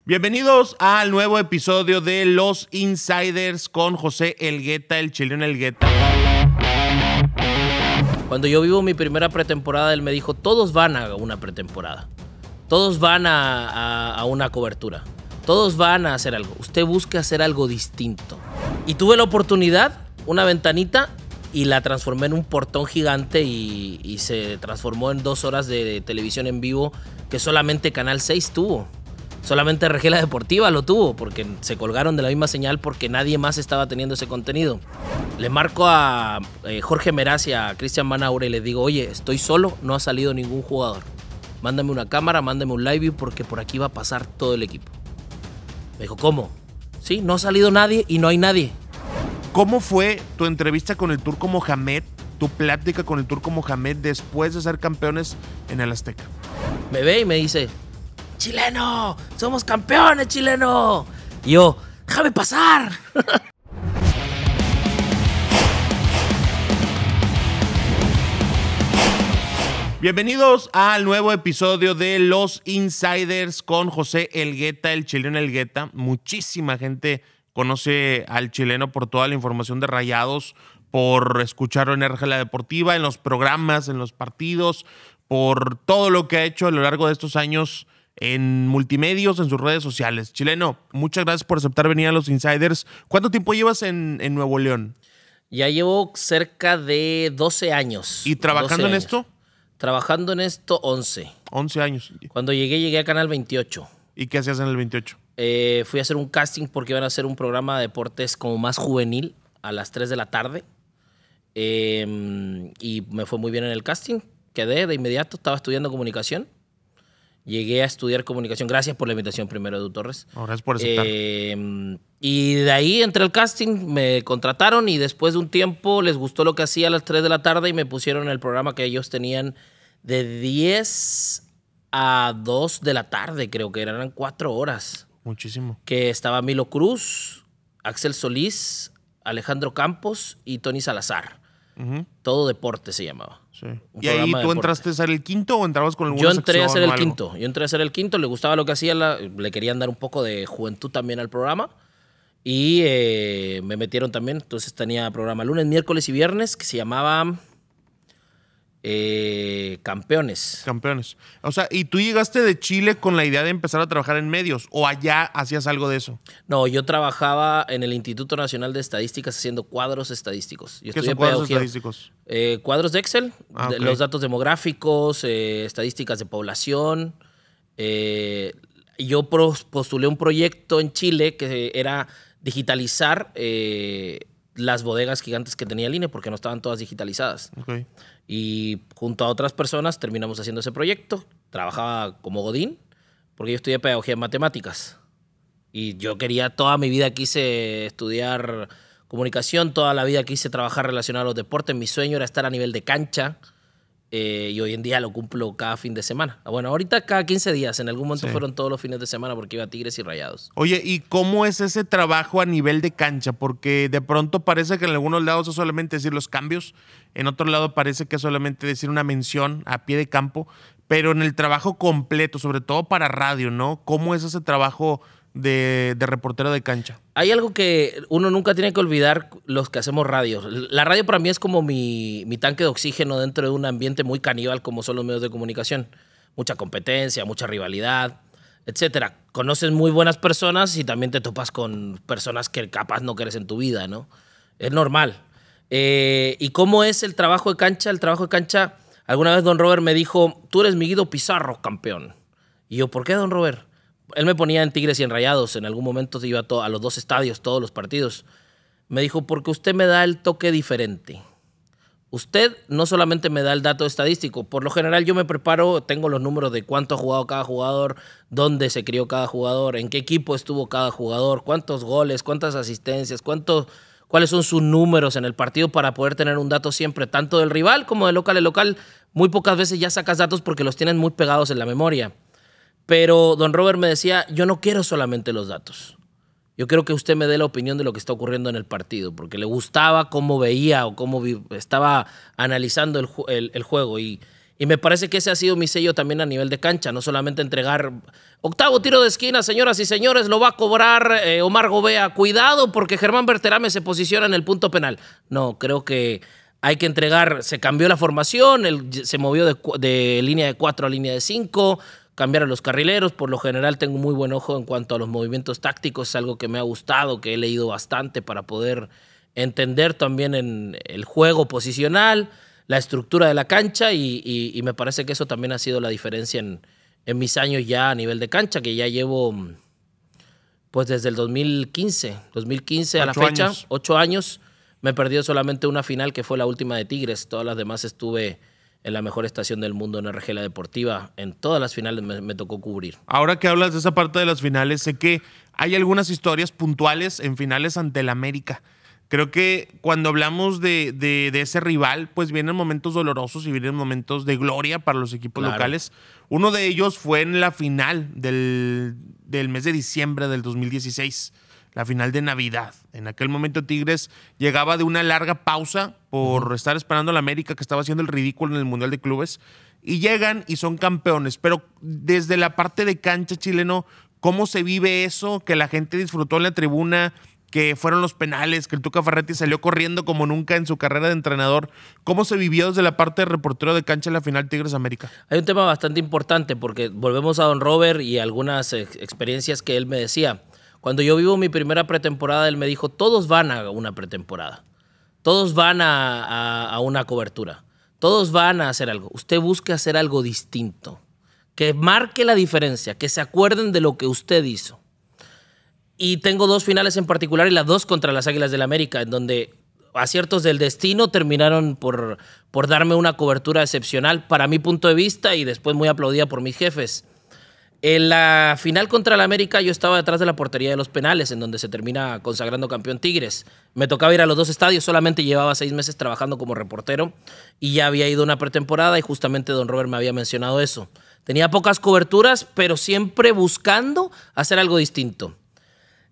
Bienvenidos al nuevo episodio de Los Insiders con José Elgueta, el chileno Elgueta. Cuando yo vivo mi primera pretemporada, él me dijo, todos van a una pretemporada. Todos van a una cobertura. Todos van a hacer algo. Usted busque hacer algo distinto. Y tuve la oportunidad, una ventanita, y la transformé en un portón gigante y se transformó en 2 horas de televisión en vivo que solamente Canal 6 tuvo. Solamente RG La Deportiva lo tuvo porque se colgaron de la misma señal porque nadie más estaba teniendo ese contenido. Le marco a Jorge Meraz y a Cristian Manaure y les digo, oye, estoy solo, no ha salido ningún jugador. Mándame una cámara, mándame un live view porque por aquí va a pasar todo el equipo. Me dijo, ¿cómo? Sí, no ha salido nadie y no hay nadie. ¿Cómo fue tu entrevista con el Turco Mohamed, tu plática con el Turco Mohamed después de ser campeones en el Azteca? Me ve y me dice, chileno, somos campeones, chileno. Y yo, déjame pasar. Bienvenidos al nuevo episodio de Los Insiders con José Elgueta, el chileno Elgueta. Muchísima gente conoce al chileno por toda la información de Rayados, por escucharlo en RG La Deportiva, en los programas, en los partidos, por todo lo que ha hecho a lo largo de estos años en multimedios, en sus redes sociales. Chileno, muchas gracias por aceptar venir a Los Insiders. ¿Cuánto tiempo llevas en Nuevo León? Ya llevo cerca de 12 años. ¿Y trabajando en esto? Trabajando en esto 11. 11 años. Cuando llegué a Canal 28. ¿Y qué hacías en el 28? Fui a hacer un casting porque iban a hacer un programa de deportes como más juvenil a las 3 de la tarde. Y me fue muy bien en el casting. Quedé de inmediato, estaba estudiando comunicación. Llegué a estudiar comunicación. Gracias por la invitación primero, Edu Torres. Gracias por aceptar. Y de ahí entré al casting, me contrataron y después de un tiempo les gustó lo que hacía a las 3 de la tarde y me pusieron en el programa que ellos tenían de 10 a 2 de la tarde, creo que eran 4 horas. Muchísimo. Que estaba Milo Cruz, Axel Solís, Alejandro Campos y Tony Salazar. Todo deporte se llamaba. Sí. ¿Y ahí tú entraste a ser el quinto o entrabas con alguna Yo entré sección a ser el o algo? quinto. Yo entré a ser el quinto, le gustaba lo que hacía, le querían dar un poco de juventud también al programa. Y me metieron también. Entonces tenía programa lunes, miércoles y viernes que se llamaba Campeones. Campeones. O sea, ¿y tú llegaste de Chile con la idea de empezar a trabajar en medios? ¿O allá hacías algo de eso? No, yo trabajaba en el Instituto Nacional de Estadísticas haciendo cuadros estadísticos. Yo ¿Qué estudié son cuadros pedagogía. estadísticos? Cuadros de Excel, Ok. los datos demográficos, estadísticas de población. Yo postulé un proyecto en Chile que era digitalizar las bodegas gigantes que tenía el INE porque no estaban todas digitalizadas. Ok. Y junto a otras personas terminamos haciendo ese proyecto. Trabajaba como godín porque yo estudié pedagogía en matemáticas. Y yo toda mi vida quise estudiar comunicación, toda la vida quise trabajar relacionado a los deportes. Mi sueño era estar a nivel de cancha y hoy en día lo cumplo cada fin de semana. Bueno, ahorita cada 15 días. En algún momento fueron todos los fines de semana porque iba a Tigres y Rayados. Oye, ¿y cómo es ese trabajo a nivel de cancha? Porque de pronto parece que en algunos lados es solamente decir los cambios, en otro lado parece que es solamente decir una mención a pie de campo, pero en el trabajo completo, sobre todo para radio, ¿no? ¿Cómo es ese trabajo de reportero de cancha? Hay algo que uno nunca tiene que olvidar los que hacemos radio. La radio para mí es como mi tanque de oxígeno dentro de un ambiente muy caníbal como son los medios de comunicación. Mucha competencia, mucha rivalidad, etcétera. Conoces muy buenas personas y también te topas con personas que capaz no quieres en tu vida, ¿no? Es normal. ¿Y cómo es el trabajo de cancha? El trabajo de cancha, alguna vez don Robert me dijo, tú eres mi Guido Pizarro, campeón. Y yo, ¿por qué, don Robert? Él me ponía en Tigres y en Rayados. En algún momento iba a los 2 estadios, todos los partidos. Me dijo, porque usted me da el toque diferente. Usted no solamente me da el dato estadístico. Por lo general yo me preparo, tengo los números de cuánto ha jugado cada jugador, dónde se crió cada jugador, en qué equipo estuvo cada jugador, cuántos goles, cuántas asistencias, cuáles son sus números en el partido para poder tener un dato siempre, tanto del rival como del local. El local muy pocas veces ya sacas datos porque los tienen muy pegados en la memoria. Pero don Robert me decía, yo no quiero solamente los datos. Yo quiero que usted me dé la opinión de lo que está ocurriendo en el partido, porque le gustaba cómo veía o cómo estaba analizando el juego. Y Y me parece que ese ha sido mi sello también a nivel de cancha, no solamente entregar octavo tiro de esquina, señoras y señores, lo va a cobrar Omar Gobea. Cuidado porque Germán Berterame se posiciona en el punto penal. No, creo que hay que entregar, se cambió la formación, se movió de línea de 4 a línea de 5, cambiaron los carrileros. Por lo general tengo muy buen ojo en cuanto a los movimientos tácticos, es algo que me ha gustado, que he leído bastante para poder entender también en el juego posicional, la estructura de la cancha y me parece que eso también ha sido la diferencia en mis años ya a nivel de cancha, que ya llevo pues desde el 2015 a la fecha, 8 años. Me he perdido solamente una final que fue la última de Tigres, todas las demás estuve en la mejor estación del mundo en RG La Deportiva, en todas las finales me tocó cubrir. Ahora que hablas de esa parte de las finales, sé que hay algunas historias puntuales en finales ante el América. Creo que cuando hablamos de ese rival, pues vienen momentos dolorosos y vienen momentos de gloria para los equipos locales. Uno de ellos fue en la final del mes de diciembre del 2016, la final de Navidad. En aquel momento Tigres llegaba de una larga pausa por estar esperando a la América, que estaba haciendo el ridículo en el Mundial de Clubes, y llegan y son campeones. Pero desde la parte de cancha, Chileno, ¿cómo se vive eso? Que la gente disfrutó en la tribuna, que fueron los penales, que el Tuca Ferretti salió corriendo como nunca en su carrera de entrenador. ¿Cómo se vivió desde la parte de reportero de cancha en la final Tigres América? Hay un tema bastante importante porque volvemos a don Robert y algunas experiencias que él me decía. Cuando yo vivo mi primera pretemporada, él me dijo, todos van a una pretemporada, todos van a una cobertura, todos van a hacer algo. Usted busque hacer algo distinto, que marque la diferencia, que se acuerden de lo que usted hizo. Y tengo 2 finales en particular y las 2 contra las Águilas del América, en donde aciertos del destino terminaron por darme una cobertura excepcional para mi punto de vista y después muy aplaudida por mis jefes. En la final contra el América yo estaba detrás de la portería de los penales, en donde se termina consagrando campeón Tigres. Me tocaba ir a los 2 estadios, solamente llevaba 6 meses trabajando como reportero y ya había ido una pretemporada y justamente don Robert me había mencionado eso. Tenía pocas coberturas, pero siempre buscando hacer algo distinto.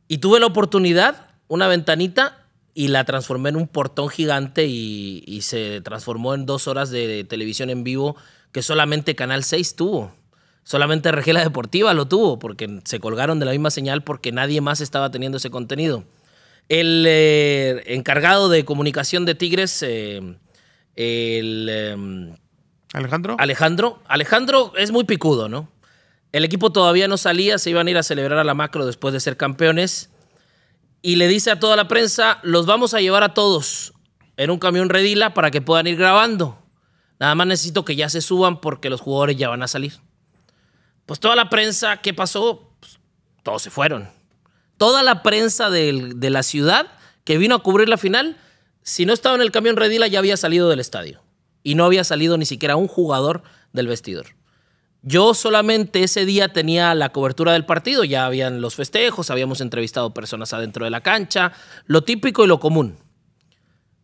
Y tuve la oportunidad, una ventanita, y la transformé en un portón gigante y se transformó en 2 horas de televisión en vivo que solamente Canal 6 tuvo. Solamente RG La Deportiva lo tuvo porque se colgaron de la misma señal porque nadie más estaba teniendo ese contenido. El encargado de comunicación de Tigres, Alejandro es muy picudo, ¿no? El equipo todavía no salía, se iban a ir a celebrar a la macro después de ser campeones. Y le dice a toda la prensa, los vamos a llevar a todos en un camión Redila para que puedan ir grabando. Nada más necesito que ya se suban porque los jugadores ya van a salir. Pues toda la prensa, ¿qué pasó? Pues, todos se fueron. Toda la prensa de la ciudad que vino a cubrir la final, si no estaba en el camión Redila ya había salido del estadio. Y no había salido ni siquiera un jugador del vestidor. Yo solamente ese día tenía la cobertura del partido, ya habían los festejos, habíamos entrevistado personas adentro de la cancha, lo típico y lo común.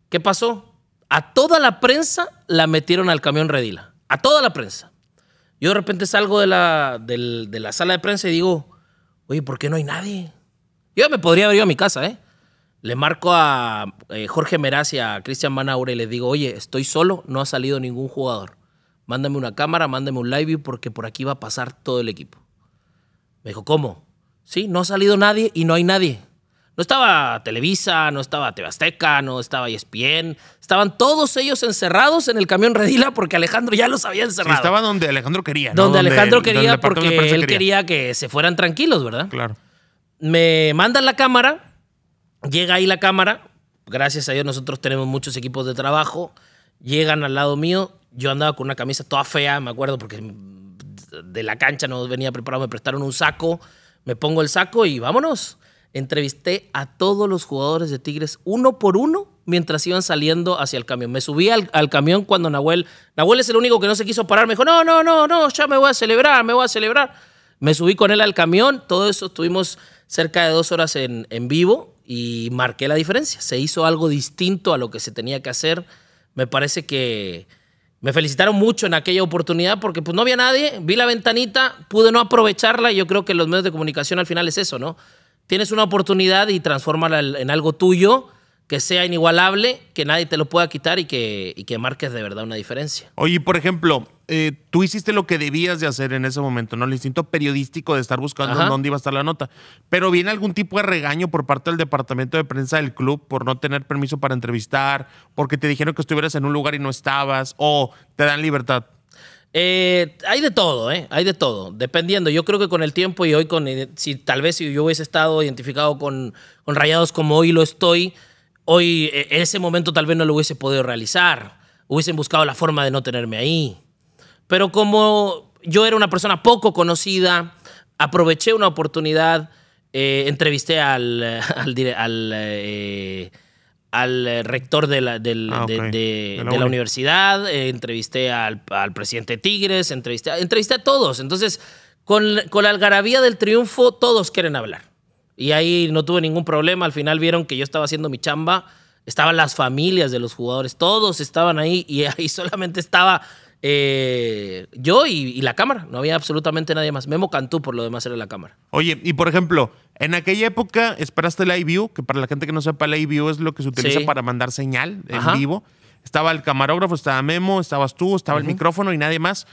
¿Qué pasó? A toda la prensa la metieron al camión Redila, a toda la prensa. Yo de repente salgo de la sala de prensa y digo, oye, ¿por qué no hay nadie? Yo me podría haber ido a mi casa, ¿eh? Le marco a Jorge Meraz y a Cristian Manaure y les digo, oye, estoy solo, no ha salido ningún jugador. Mándame una cámara, mándame un live view porque por aquí va a pasar todo el equipo. Me dijo, ¿cómo? Sí, no ha salido nadie y no hay nadie. No estaba Televisa, no estaba TV Azteca, no estaba ESPN. Estaban todos ellos encerrados en el camión Redila porque Alejandro ya los había encerrado. Sí, estaba donde Alejandro quería, ¿no? Donde Alejandro quería porque él quería que se fueran tranquilos, ¿verdad? Claro. Me mandan la cámara, llega ahí la cámara. Gracias a Dios nosotros tenemos muchos equipos de trabajo. Llegan al lado mío. Yo andaba con una camisa toda fea, me acuerdo, porque de la cancha no venía preparado. Me prestaron un saco, me pongo el saco y vámonos. Entrevisté a todos los jugadores de Tigres uno por uno mientras iban saliendo hacia el camión. Me subí al camión cuando Nahuel es el único que no se quiso parar. Me dijo, no, ya me voy a celebrar. Me subí con él al camión. Todo eso estuvimos cerca de 2 horas en vivo y marqué la diferencia. Se hizo algo distinto a lo que se tenía que hacer. Me parece que me felicitaron mucho en aquella oportunidad porque pues no había nadie, vi la ventanita, pude no aprovecharla y yo creo que los medios de comunicación al final es eso, ¿no? Tienes una oportunidad y transfórmala en algo tuyo que sea inigualable, que nadie te lo pueda quitar y que marques de verdad una diferencia. Oye, por ejemplo, tú hiciste lo que debías de hacer en ese momento, ¿no? El instinto periodístico de estar buscando dónde iba a estar la nota. Pero ¿viene algún tipo de regaño por parte del departamento de prensa del club por no tener permiso para entrevistar, porque te dijeron que estuvieras en un lugar y no estabas, o te dan libertad? Hay de todo, hay de todo, dependiendo. Yo creo que con el tiempo y hoy, tal vez si yo hubiese estado identificado con Rayados como hoy lo estoy, hoy en ese momento tal vez no lo hubiese podido realizar. Hubiesen buscado la forma de no tenerme ahí. Pero como yo era una persona poco conocida, aproveché una oportunidad, entrevisté al rector de la universidad, entrevisté al presidente de Tigres, entrevisté a todos. Entonces, con la algarabía del triunfo, todos quieren hablar. Y ahí no tuve ningún problema. Al final vieron que yo estaba haciendo mi chamba. Estaban las familias de los jugadores, todos estaban ahí y ahí solamente estaba yo y la cámara. No había absolutamente nadie más. Memo Cantú, por lo demás, era la cámara. Oye, y por ejemplo, en aquella época esperaste el iView, que para la gente que no sepa, el iView es lo que se utiliza para mandar señal en vivo. Estaba el camarógrafo, estaba Memo, estabas tú, estaba el micrófono y nadie más.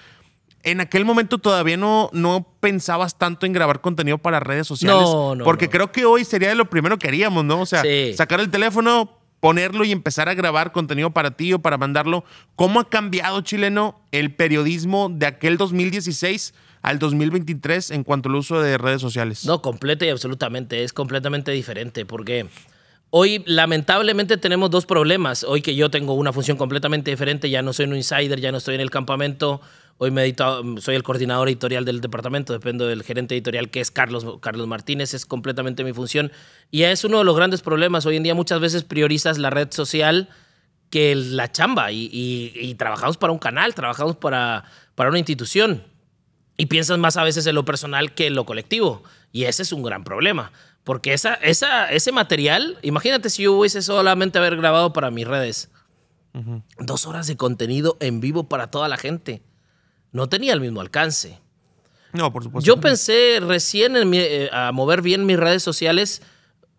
En aquel momento todavía no pensabas tanto en grabar contenido para redes sociales. No. Porque creo que hoy sería lo primero que haríamos, ¿no? O sea, sacar el teléfono, ponerlo y empezar a grabar contenido para ti o para mandarlo. ¿Cómo ha cambiado, Chileno, el periodismo de aquel 2016 al 2023 en cuanto al uso de redes sociales? No, completa y absolutamente. Es completamente diferente porque hoy lamentablemente tenemos dos problemas. Hoy que yo tengo una función completamente diferente, ya no soy un insider, ya no estoy en el campamento. Hoy soy el coordinador editorial del departamento, dependo del gerente editorial que es Carlos Martínez, es completamente mi función. Y es uno de los grandes problemas. Hoy en día muchas veces priorizas la red social que la chamba y trabajamos para un canal, trabajamos para una institución y piensas más a veces en lo personal que en lo colectivo. Y ese es un gran problema, porque ese material, imagínate si yo hubiese solamente haber grabado para mis redes, 2 horas de contenido en vivo para toda la gente. No tenía el mismo alcance. No, por supuesto. Yo pensé recién a mover bien mis redes sociales,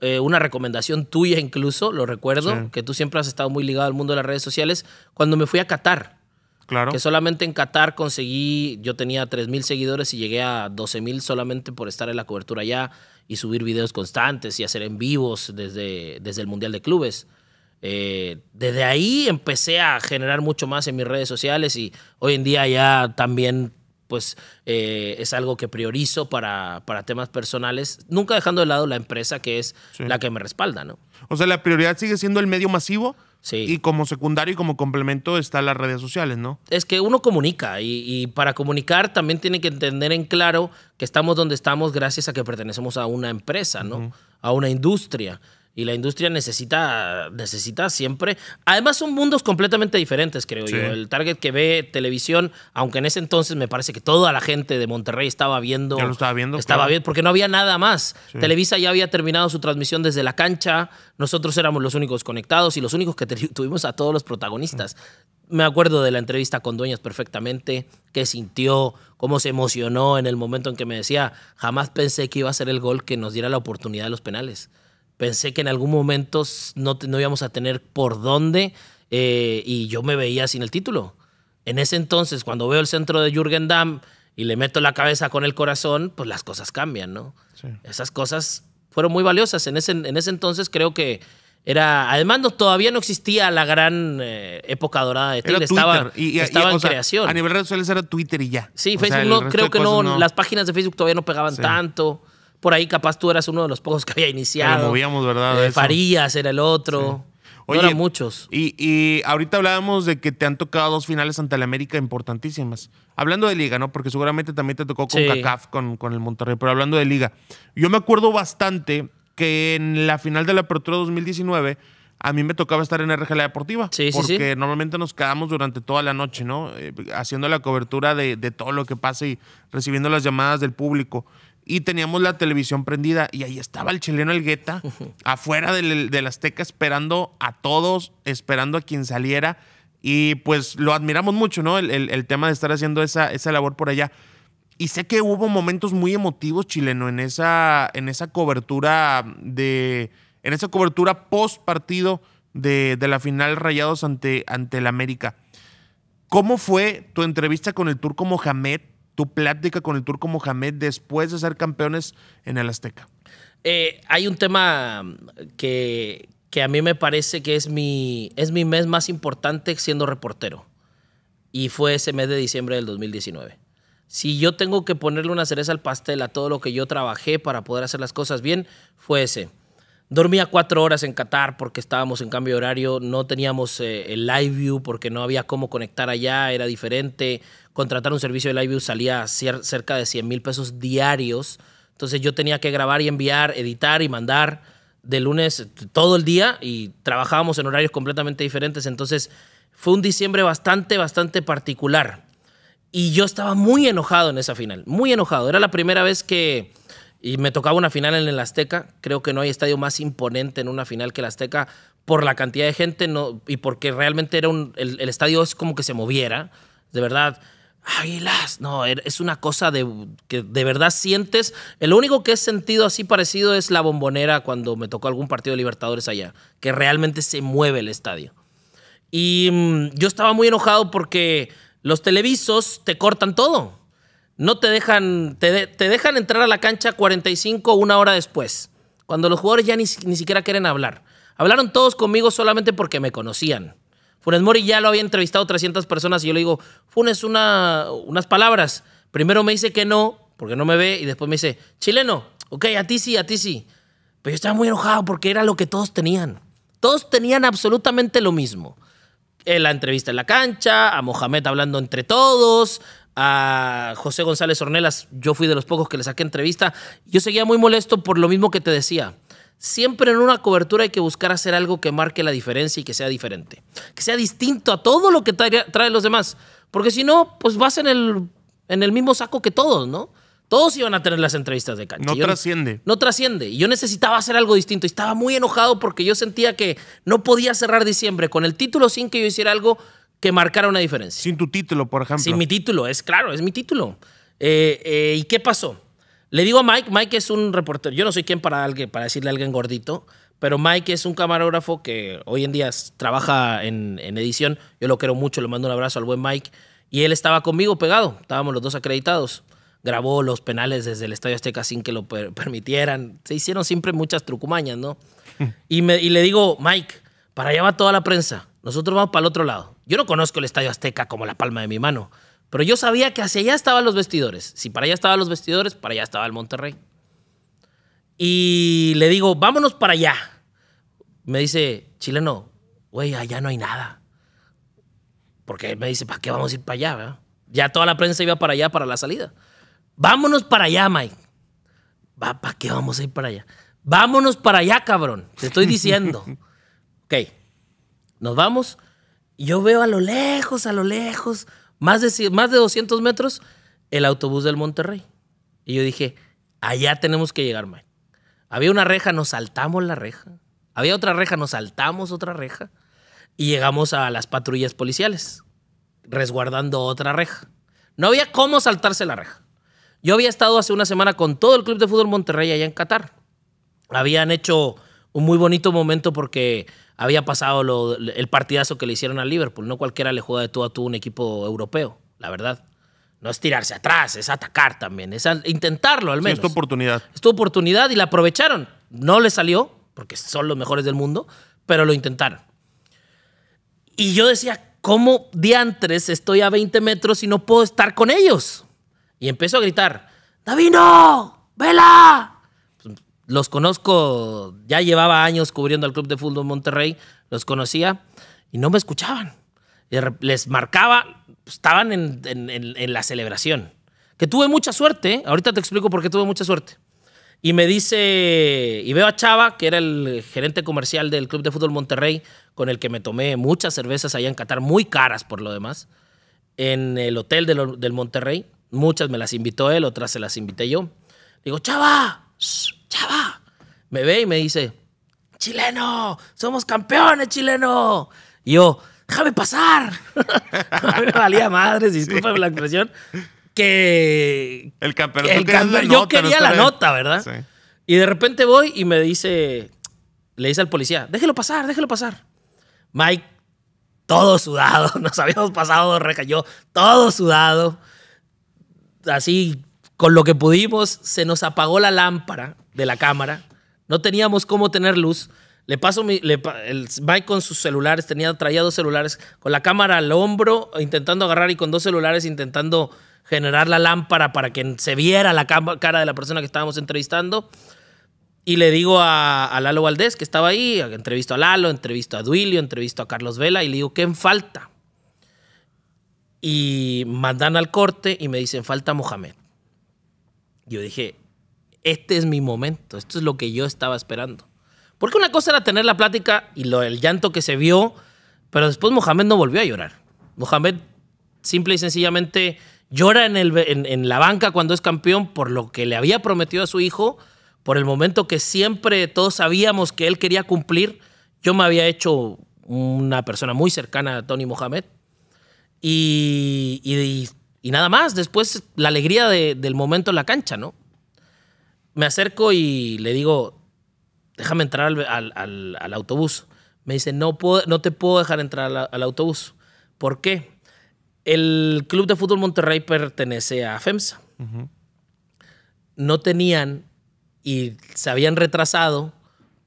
una recomendación tuya incluso, lo recuerdo, que tú siempre has estado muy ligado al mundo de las redes sociales, cuando me fui a Qatar. Claro. Que solamente en Qatar yo tenía 3,000 seguidores y llegué a 12,000 solamente por estar en la cobertura allá y subir videos constantes y hacer en vivos desde el Mundial de Clubes. Desde ahí empecé a generar mucho más en mis redes sociales y hoy en día ya también pues es algo que priorizo para temas personales, nunca dejando de lado la empresa que es la que me respalda, ¿no? O sea, la prioridad sigue siendo el medio masivo y Sí. como secundario y como complemento están las redes sociales, ¿no? Es que uno comunica y para comunicar también tiene que entender en claro que estamos donde estamos gracias a que pertenecemos a una empresa, ¿no? A una industria. Y la industria necesita siempre... Además son mundos completamente diferentes, creo yo. El target que ve televisión, aunque en ese entonces me parece que toda la gente de Monterrey estaba viendo... Ya lo estaba viendo. Estaba claro. viendo, porque no había nada más. Televisa ya había terminado su transmisión desde la cancha. Nosotros éramos los únicos conectados y los únicos que tuvimos a todos los protagonistas. Me acuerdo de la entrevista con Dueñas perfectamente, qué sintió, cómo se emocionó en el momento en que me decía, jamás pensé que iba a ser el gol que nos diera la oportunidad de los penales. Pensé que en algún momento no íbamos a tener por dónde y yo me veía sin el título. En ese entonces, cuando veo el centro de Jürgen Damm y le meto la cabeza con el corazón, pues las cosas cambian, ¿no? Sí. Esas cosas fueron muy valiosas. En ese entonces creo que era... Además, todavía no existía la gran época dorada de Tigre. Estaba en creación. A nivel redes sociales era Twitter y ya. Sí, Facebook creo que no. Las páginas de Facebook todavía no pegaban tanto. Por ahí capaz tú eras uno de los pocos que había iniciado. Lo movíamos, ¿verdad? Farías era el otro. Sí. Oye, no eran muchos. Y ahorita hablábamos de que te han tocado 2 finales ante el América importantísimas. Hablando de Liga, ¿no? Porque seguramente también te tocó con CACAF, con el Monterrey. Pero hablando de Liga, yo me acuerdo bastante que en la final de la Apertura 2019 a mí me tocaba estar en RGLA Deportiva. Porque normalmente nos quedamos durante toda la noche, ¿no? Haciendo la cobertura de todo lo que pasa y recibiendo las llamadas del público. Y teníamos la televisión prendida y ahí estaba el chileno Elgueta afuera del Azteca esperando a todos, esperando a quien saliera. Y pues lo admiramos mucho, ¿no? El tema de estar haciendo esa labor por allá. Y sé que hubo momentos muy emotivos, chileno, en esa cobertura post partido de la final Rayados ante el América. ¿Cómo fue tu entrevista con el Turco Mohamed, tu plática con el Turco Mohamed después de ser campeones en el Azteca? Hay un tema que a mí me parece que es mi mes más importante siendo reportero. Y fue ese mes de diciembre del 2019. Si yo tengo que ponerle una cereza al pastel a todo lo que yo trabajé para poder hacer las cosas bien, fue ese. Dormía 4 horas en Qatar porque estábamos en cambio de horario. No teníamos el Live View porque no había cómo conectar allá. Era diferente. Contratar un servicio de Live View salía cerca de 100,000 pesos diarios. Entonces yo tenía que grabar y enviar, editar y mandar de lunes todo el día y trabajábamos en horarios completamente diferentes. Entonces fue un diciembre bastante particular. Y yo estaba muy enojado en esa final, muy enojado. Era la primera vez que me tocaba una final en el Azteca. Creo que no hay estadio más imponente en una final que el Azteca por la cantidad de gente y porque realmente era el estadio es como que se moviera. De verdad, Águilas. No, es una cosa que de verdad sientes. Lo único que he sentido así parecido es la Bombonera cuando me tocó algún partido de Libertadores allá, que realmente se mueve el estadio. Y yo estaba muy enojado porque los televisos te cortan todo. No te dejan, te dejan entrar a la cancha 45 una hora después, cuando los jugadores ya ni siquiera quieren hablar. Hablaron todos conmigo solamente porque me conocían. Funes Mori ya lo había entrevistado 300 personas y yo le digo, Funes, unas palabras. Primero me dice que no, porque no me ve, y después me dice, chileno, ok, a ti sí. Pero yo estaba muy enojado porque era lo que todos tenían. Todos tenían absolutamente lo mismo. La entrevista en la cancha, a Mohamed hablando entre todos, a José González Ornelas, yo fui de los pocos que le saqué entrevista. Yo seguía muy molesto por lo mismo que te decía. Siempre en una cobertura hay que buscar hacer algo que marque la diferencia y que sea diferente. Que sea distinto a todo lo que traen los demás. Porque si no, pues vas en el mismo saco que todos, ¿no? Todos iban a tener las entrevistas de cancha. No trasciende. No trasciende. Y yo necesitaba hacer algo distinto. Y estaba muy enojado porque yo sentía que no podía cerrar diciembre con el título sin que yo hiciera algo que marcara una diferencia. Sin tu título, por ejemplo. Sin mi título, es mi título. ¿Y qué pasó? Le digo a Mike es un reportero. Yo no soy quien para decirle a alguien gordito, pero Mike es un camarógrafo que hoy en día trabaja en edición. Yo lo quiero mucho, le mando un abrazo al buen Mike. Y él estaba conmigo pegado. Estábamos los dos acreditados. Grabó los penales desde el Estadio Azteca sin que lo permitieran. Se hicieron siempre muchas trucumañas, ¿no? Y le digo, Mike, para allá va toda la prensa. Nosotros vamos para el otro lado. Yo no conozco el Estadio Azteca como la palma de mi mano, pero yo sabía que hacia allá estaban los vestidores. Si para allá estaban los vestidores, para allá estaba el Monterrey. Y le digo, vámonos para allá. Me dice, chileno, güey, allá no hay nada. Porque me dice, ¿para qué vamos a ir para allá? ¿Verdad? Ya toda la prensa iba para allá, para la salida. Vámonos para allá, Mike. ¿Para qué vamos a ir para allá? Vámonos para allá, cabrón. Te estoy diciendo. Ok. Nos vamos. Y yo veo a lo lejos, más de 200 metros, el autobús del Monterrey. Y yo dije, allá tenemos que llegar, Mike. Había una reja, nos saltamos la reja. Había otra reja, nos saltamos otra reja. Y llegamos a las patrullas policiales, resguardando otra reja. No había cómo saltarse la reja. Yo había estado hace una semana con todo el Club de Fútbol Monterrey allá en Qatar. Habían hecho un muy bonito momento porque había pasado el partidazo que le hicieron al Liverpool. No cualquiera le juega de tú a tú un equipo europeo, la verdad. No es tirarse atrás, es atacar también, es intentarlo al menos. Sí, es tu oportunidad. Es tu oportunidad y la aprovecharon. No le salió, porque son los mejores del mundo, pero lo intentaron. Y yo decía, ¿cómo diantres estoy a 20 metros y no puedo estar con ellos? Y empezó a gritar, ¡Davino! ¡Vela! Los conozco, ya llevaba años cubriendo al Club de Fútbol Monterrey, los conocía y no me escuchaban. Les marcaba, estaban en la celebración. Que tuve mucha suerte, ¿eh? Ahorita te explico por qué tuve mucha suerte. Y me dice, y veo a Chava, que era el gerente comercial del Club de Fútbol Monterrey, con el que me tomé muchas cervezas allá en Qatar, muy caras por lo demás, en el hotel del Monterrey. Muchas me las invitó él, otras se las invité yo. Digo, Chava, Chava. Me ve y me dice, chileno, somos campeones, chileno. Y yo, déjame pasar. A mí me valía madres, discúlpame la expresión. Que el campeonato yo quería la nota, ¿verdad? Sí. Y de repente voy y me dice, le dice al policía, déjelo pasar. Mike todo sudado, nos habíamos pasado 2 rejas, yo todo sudado, así con lo que pudimos, se nos apagó la lámpara de la cámara, no teníamos cómo tener luz. Le paso el Mike con sus celulares, traía 2 celulares, con la cámara al hombro, intentando agarrar, y con 2 celulares intentando generar la lámpara para que se viera la cara de la persona que estábamos entrevistando. Y le digo a Lalo Valdés, que estaba ahí, entrevisto a Lalo, entrevisto a Duilio, entrevisto a Carlos Vela, y le digo, ¿qué falta? Y mandan al corte y me dicen, falta Mohamed. Yo dije, este es mi momento, esto es lo que yo estaba esperando. Porque una cosa era tener la plática y el llanto que se vio, pero después Mohamed no volvió a llorar. Mohamed simple y sencillamente llora en la banca cuando es campeón por lo que le había prometido a su hijo, por el momento que siempre todos sabíamos que él quería cumplir. Yo me había hecho una persona muy cercana a Tony Mohamed y nada más. Después la alegría del momento en la cancha, ¿no? Me acerco y le digo, déjame entrar al autobús. Me dice, no te puedo dejar entrar al autobús. ¿Por qué? El Club de Fútbol Monterrey pertenece a FEMSA. No tenían y se habían retrasado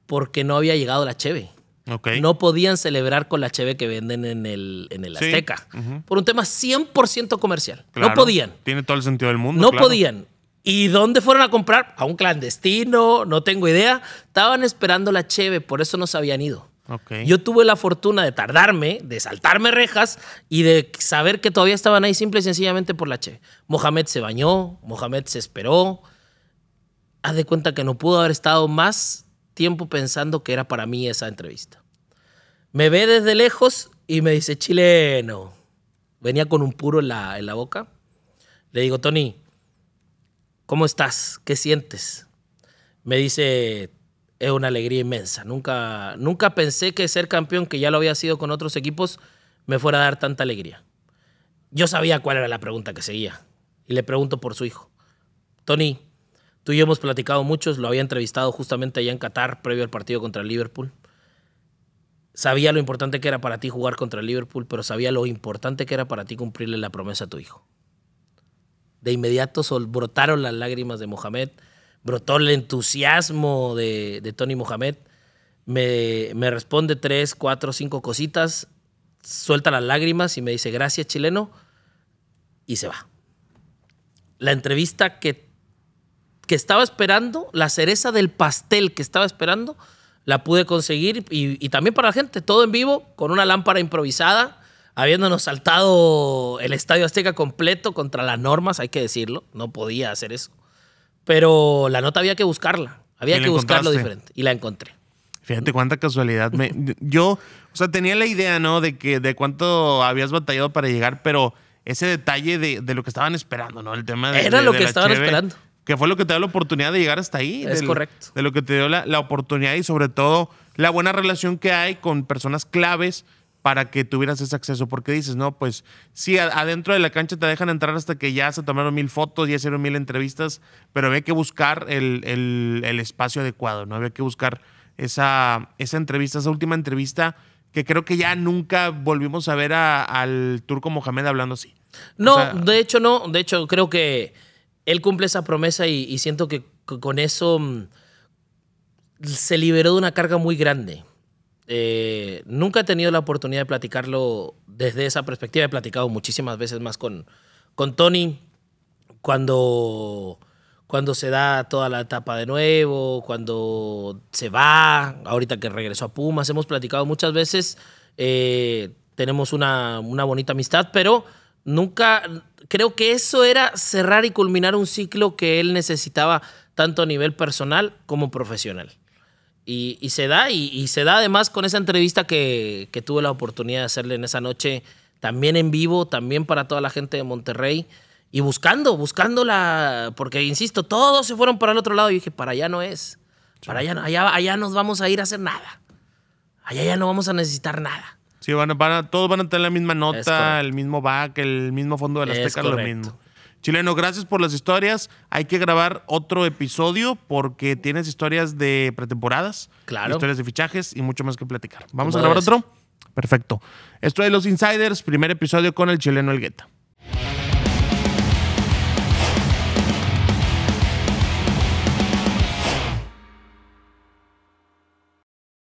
porque no había llegado la cheve. Okay. No podían celebrar con la cheve que venden en el Azteca. Por un tema 100% comercial. Claro, no podían. Tiene todo el sentido del mundo. No claro. podían. ¿Y dónde fueron a comprar? A un clandestino, no tengo idea. Estaban esperando la cheve, por eso no se habían ido. Okay. Yo tuve la fortuna de tardarme, de saltarme rejas y de saber que todavía estaban ahí simple y sencillamente por la cheve. Mohamed se bañó, Mohamed se esperó. Haz de cuenta que no pudo haber estado más tiempo pensando que era para mí esa entrevista. Me ve desde lejos y me dice, chileno. Venía con un puro en la boca. Le digo, Tony, ¿cómo estás? ¿Qué sientes? Me dice, es una alegría inmensa. Nunca pensé que ser campeón, que ya lo había sido con otros equipos, me fuera a dar tanta alegría. Yo sabía cuál era la pregunta que seguía. Y le pregunto por su hijo. Tony, tú y yo hemos platicado muchos, lo había entrevistado justamente allá en Qatar, previo al partido contra el Liverpool. Sabía lo importante que era para ti jugar contra el Liverpool, pero sabía lo importante que era para ti cumplirle la promesa a tu hijo. De inmediato brotaron las lágrimas de Mohamed, brotó el entusiasmo de Tony Mohamed. Me responde 3, 4, 5 cositas, suelta las lágrimas y me dice, gracias, chileno, y se va. La entrevista que estaba esperando, la cereza del pastel que estaba esperando, la pude conseguir y también para la gente, todo en vivo, con una lámpara improvisada, habiéndonos saltado el Estadio Azteca completo contra las normas, hay que decirlo, no podía hacer eso. Pero la nota había que buscarla, había que buscarlo diferente y la encontré. Fíjate cuánta casualidad. Yo, o sea, tenía la idea, ¿no? De cuánto habías batallado para llegar, pero ese detalle de lo que estaban esperando, ¿no? El tema de Era lo que la estaban cheve, esperando. Que fue lo que te dio la oportunidad de llegar hasta ahí. Es correcto. De lo que te dio la oportunidad y sobre todo la buena relación que hay con personas claves para que tuvieras ese acceso. Porque dices, no, pues sí, adentro de la cancha te dejan entrar hasta que ya se tomaron 1000 fotos, ya hicieron 1000 entrevistas, pero había que buscar el espacio adecuado, ¿no? Había que buscar esa entrevista, esa última entrevista que creo que ya nunca volvimos a ver al Turco Mohamed hablando así. No, o sea, de hecho no. De hecho creo que él cumple esa promesa y siento que con eso se liberó de una carga muy grande. Nunca he tenido la oportunidad de platicarlo desde esa perspectiva. He platicado muchísimas veces más con Tony cuando se da toda la etapa de nuevo, cuando se va, ahorita que regresó a Pumas. Hemos platicado muchas veces. Tenemos una bonita amistad, pero nunca... Creo que eso era cerrar y culminar un ciclo que él necesitaba tanto a nivel personal como profesional. Y se da, y se da además con esa entrevista que tuve la oportunidad de hacerle en esa noche, también en vivo, también para toda la gente de Monterrey, y buscándola, porque insisto, todos se fueron para el otro lado, y dije, para allá no es, para allá nos vamos a ir a hacer nada, allá ya no vamos a necesitar nada. Sí, todos van a tener la misma nota, el mismo back, el mismo fondo de la Azteca, lo mismo. Chileno, gracias por las historias. Hay que grabar otro episodio porque tienes historias de pretemporadas, claro, historias de fichajes y mucho más que platicar. ¿Vamos a grabar otro? Perfecto. Esto es Los Insiders, primer episodio con el chileno Elgueta.